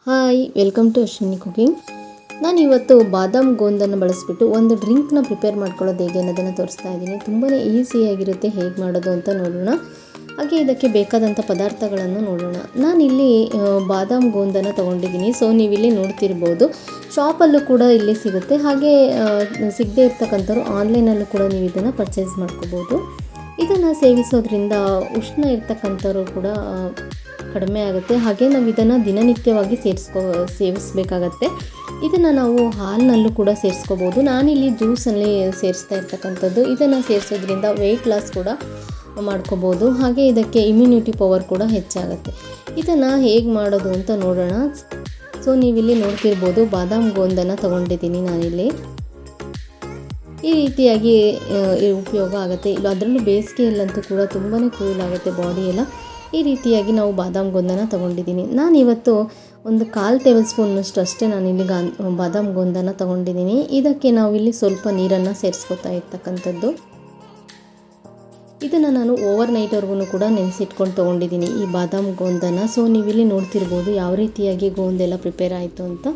Hi, welcome to Ashwini cooking. ನಾನು ಇವತ್ತು ಬಾದಾಮ್ ಗೋಂದನ್ನು ಬಳಸಿಬಿಟ್ಟು ಒಂದು ಡ್ರಿಂಕ್ನ ಪ್ರಿಪೇರ್ ಮಾಡ್ಕೊಳ್ಳೋದು ಹೇಗೆ ಅನ್ನೋದನ್ನು ತೋರಿಸ್ತಾ ಇದ್ದೀನಿ. ತುಂಬಾ ಈಸಿಯಾಗಿರುತ್ತೆ, ಹೇಗೆ ಮಾಡೋದು ಅಂತ ನೋಡೋಣ. ಹಾಗೆ ಇದಕ್ಕೆ ಬೇಕಾದಂಥ ಪದಾರ್ಥಗಳನ್ನು ನೋಡೋಣ. ನಾನಿಲ್ಲಿ ಬಾದಾಮ್ ಗೋಂದನ್ನು ತೊಗೊಂಡಿದ್ದೀನಿ. ಸೊ ನೀವಿಲ್ಲಿ ನೋಡ್ತಿರ್ಬೋದು, ಶಾಪಲ್ಲೂ ಕೂಡ ಇಲ್ಲಿ ಸಿಗುತ್ತೆ. ಹಾಗೆ ಸಿಗದೇ ಇರ್ತಕ್ಕಂಥವ್ರು ಆನ್ಲೈನಲ್ಲೂ ಕೂಡ ನೀವು ಇದನ್ನು ಪರ್ಚೇಸ್ ಮಾಡ್ಕೋಬೋದು. ಇದನ್ನು ಸೇವಿಸೋದ್ರಿಂದ ಉಷ್ಣ ಇರ್ತಕ್ಕಂಥವ್ರು ಕೂಡ ಕಡಿಮೆ ಆಗುತ್ತೆ. ಹಾಗೆ ನಾವು ಇದನ್ನು ದಿನನಿತ್ಯವಾಗಿ ಸೇವಿಸಬೇಕಾಗತ್ತೆ. ಇದನ್ನು ನಾವು ಹಾಲಿನಲ್ಲೂ ಕೂಡ ಸೇರಿಸ್ಕೋಬೋದು. ನಾನಿಲ್ಲಿ ಜ್ಯೂಸಲ್ಲಿ ಸೇರಿಸ್ತಾ ಇರ್ತಕ್ಕಂಥದ್ದು. ಇದನ್ನು ಸೇರಿಸೋದ್ರಿಂದ ವೆಯ್ಟ್ ಲಾಸ್ ಕೂಡ ಮಾಡ್ಕೋಬೋದು. ಹಾಗೆ ಇದಕ್ಕೆ ಇಮ್ಯುನಿಟಿ ಪವರ್ ಕೂಡ ಹೆಚ್ಚಾಗುತ್ತೆ. ಇದನ್ನು ಹೇಗೆ ಮಾಡೋದು ಅಂತ ನೋಡೋಣ. ಸೊ ನೀವಿಲ್ಲಿ ನೋಡ್ತಿರ್ಬೋದು, ಬಾದಾಮ್ ಗೋಂದನ್ನು ತೊಗೊಂಡಿದ್ದೀನಿ ನಾನಿಲ್ಲಿ. ಈ ರೀತಿಯಾಗಿ ಉಪಯೋಗ ಆಗುತ್ತೆ. ಇಲ್ಲ ಅದರಲ್ಲೂ ಬೇಸಿಗೆಯಲ್ಲಂತೂ ಕೂಡ ತುಂಬಾ ಕೂಲ್ ಆಗುತ್ತೆ ಬಾಡಿ ಎಲ್ಲ. ಈ ರೀತಿಯಾಗಿ ನಾವು ಬಾದಾಮ್ ಗೋಂದನ್ನು ತೊಗೊಂಡಿದ್ದೀನಿ. ನಾನಿವತ್ತು ಒಂದು 1/4 ಟೇಬಲ್ ಸ್ಪೂನಷ್ಟು ಅಷ್ಟೇ ನಾನಿಲ್ಲಿ ಬಾದಾಮ್ ಗೋಂದನ್ನು ತೊಗೊಂಡಿದ್ದೀನಿ. ಇದಕ್ಕೆ ನಾವಿಲ್ಲಿ ಸ್ವಲ್ಪ ನೀರನ್ನು ಸೇರಿಸ್ಕೊತಾ ಇರ್ತಕ್ಕಂಥದ್ದು. ಇದನ್ನು ನಾನು ಓವರ್ ನೈಟ್ವರೆಗೂ ಕೂಡ ನೆನೆಸಿಟ್ಕೊಂಡು ತೊಗೊಂಡಿದ್ದೀನಿ ಈ ಬಾದಾಮ್ ಗೋಂದನ್ನು. ಸೊ ನೀವಿಲ್ಲಿ ನೋಡ್ತಿರ್ಬೋದು ಯಾವ ರೀತಿಯಾಗಿ ಗೋಂದೆಲ್ಲ ಪ್ರಿಪೇರ್ ಆಯಿತು ಅಂತ.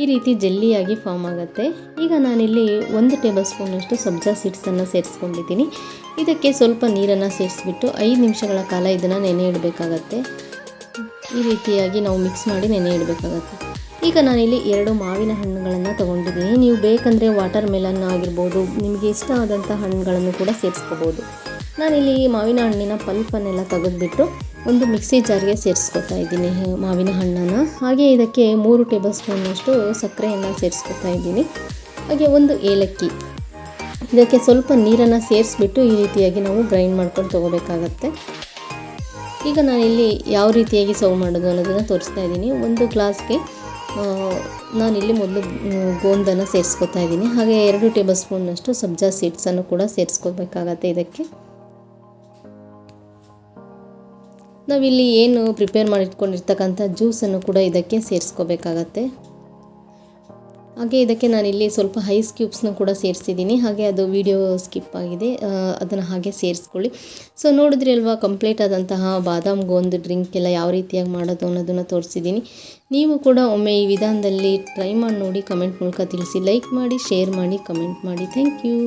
ಈ ರೀತಿ ಜೆಲ್ಲಿಯಾಗಿ ಫಾರ್ಮ್ ಆಗುತ್ತೆ. ಈಗ ನಾನಿಲ್ಲಿ 1 ಟೇಬಲ್ ಸ್ಪೂನಷ್ಟು ಸಬ್ಜಾ ಸೀಡ್ಸನ್ನು ಸೇರಿಸ್ಕೊಂಡಿದ್ದೀನಿ. ಇದಕ್ಕೆ ಸ್ವಲ್ಪ ನೀರನ್ನು ಸೇರಿಸ್ಬಿಟ್ಟು 5 ನಿಮಿಷಗಳ ಕಾಲ ಇದನ್ನು ನೆನೆ ಇಡಬೇಕಾಗತ್ತೆ. ಈ ರೀತಿಯಾಗಿ ನಾವು ಮಿಕ್ಸ್ ಮಾಡಿ ನೆನೆ ಇಡಬೇಕಾಗತ್ತೆ. ಈಗ ನಾನಿಲ್ಲಿ 2 ಮಾವಿನ ಹಣ್ಣುಗಳನ್ನು ತೊಗೊಂಡಿದ್ದೀನಿ. ನೀವು ಬೇಕಂದರೆ ವಾಟರ್ ಮೆಲನ್ ಆಗಿರ್ಬೋದು, ನಿಮಗೆ ಇಷ್ಟ ಆದಂಥ ಹಣ್ಣುಗಳನ್ನು ಕೂಡ ಸೇರಿಸ್ಕೋಬೋದು. ನಾನಿಲ್ಲಿ ಮಾವಿನ ಹಣ್ಣಿನ ಪಲ್ಪನ್ನೆಲ್ಲ ತೆಗೆದುಬಿಟ್ಟು ಒಂದು ಮಿಕ್ಸಿ ಜಾರ್ಗೆ ಸೇರಿಸ್ಕೊತಾ ಇದ್ದೀನಿ ಮಾವಿನ ಹಣ್ಣನ್ನು. ಹಾಗೆ ಇದಕ್ಕೆ 3 ಟೇಬಲ್ ಸ್ಪೂನಷ್ಟು ಸಕ್ಕರೆಯನ್ನು ಸೇರಿಸ್ಕೊತಾ ಇದ್ದೀನಿ. ಹಾಗೆ 1 ಏಲಕ್ಕಿ. ಇದಕ್ಕೆ ಸ್ವಲ್ಪ ನೀರನ್ನು ಸೇರಿಸ್ಬಿಟ್ಟು ಈ ರೀತಿಯಾಗಿ ನಾವು ಗ್ರೈಂಡ್ ಮಾಡ್ಕೊಂಡು ತೊಗೋಬೇಕಾಗತ್ತೆ. ಈಗ ನಾನಿಲ್ಲಿ ಯಾವ ರೀತಿಯಾಗಿ ಸರ್ವ್ ಮಾಡೋದು ಅನ್ನೋದನ್ನು ತೋರಿಸ್ತಾ ಇದ್ದೀನಿ. 1 ಗ್ಲಾಸ್ಗೆ ನಾನಿಲ್ಲಿ ಮೊದಲು ಗೋಂದನ್ನು ಸೇರಿಸ್ಕೊತಾ ಇದ್ದೀನಿ. ಹಾಗೆ 2 ಟೇಬಲ್ ಸ್ಪೂನಷ್ಟು ಸಬ್ಜಾ ಸೀಡ್ಸನ್ನು ಕೂಡ ಸೇರಿಸ್ಕೋಬೇಕಾಗತ್ತೆ. ಇದಕ್ಕೆ ನಾವಿಲ್ಲಿ ಏನು ಪ್ರಿಪೇರ್ ಮಾಡಿಟ್ಕೊಂಡಿರ್ತಕ್ಕಂಥ ಜ್ಯೂಸನ್ನು ಕೂಡ ಇದಕ್ಕೆ ಸೇರಿಸ್ಕೋಬೇಕಾಗತ್ತೆ. ಹಾಗೆ ಇದಕ್ಕೆ ನಾನಿಲ್ಲಿ ಸ್ವಲ್ಪ ಐಸ್ ಕ್ಯೂಬ್ಸ್ನ ಕೂಡ ಸೇರಿಸಿದ್ದೀನಿ. ಹಾಗೆ ಅದು ವಿಡಿಯೋ ಸ್ಕಿಪ್ ಆಗಿದೆ, ಅದನ್ನು ಹಾಗೆ ಸೇರಿಸ್ಕೊಳ್ಳಿ. ಸೊ ನೋಡಿದ್ರಿ ಅಲ್ವಾ, ಕಂಪ್ಲೀಟ್ ಆದಂತಹ ಬಾದಾಮ್ ಗೋಂದ್ ಡ್ರಿಂಕ್ ಎಲ್ಲ ಯಾವ ರೀತಿಯಾಗಿ ಮಾಡೋದು ಅನ್ನೋದನ್ನು ತೋರಿಸಿದ್ದೀನಿ. ನೀವು ಕೂಡ ಒಮ್ಮೆ ಈ ವಿಧಾನದಲ್ಲಿ ಟ್ರೈ ಮಾಡಿ ನೋಡಿ, ಕಮೆಂಟ್ ಮೂಲಕ ತಿಳಿಸಿ. ಲೈಕ್ ಮಾಡಿ, ಶೇರ್ ಮಾಡಿ, ಕಮೆಂಟ್ ಮಾಡಿ. Thank you.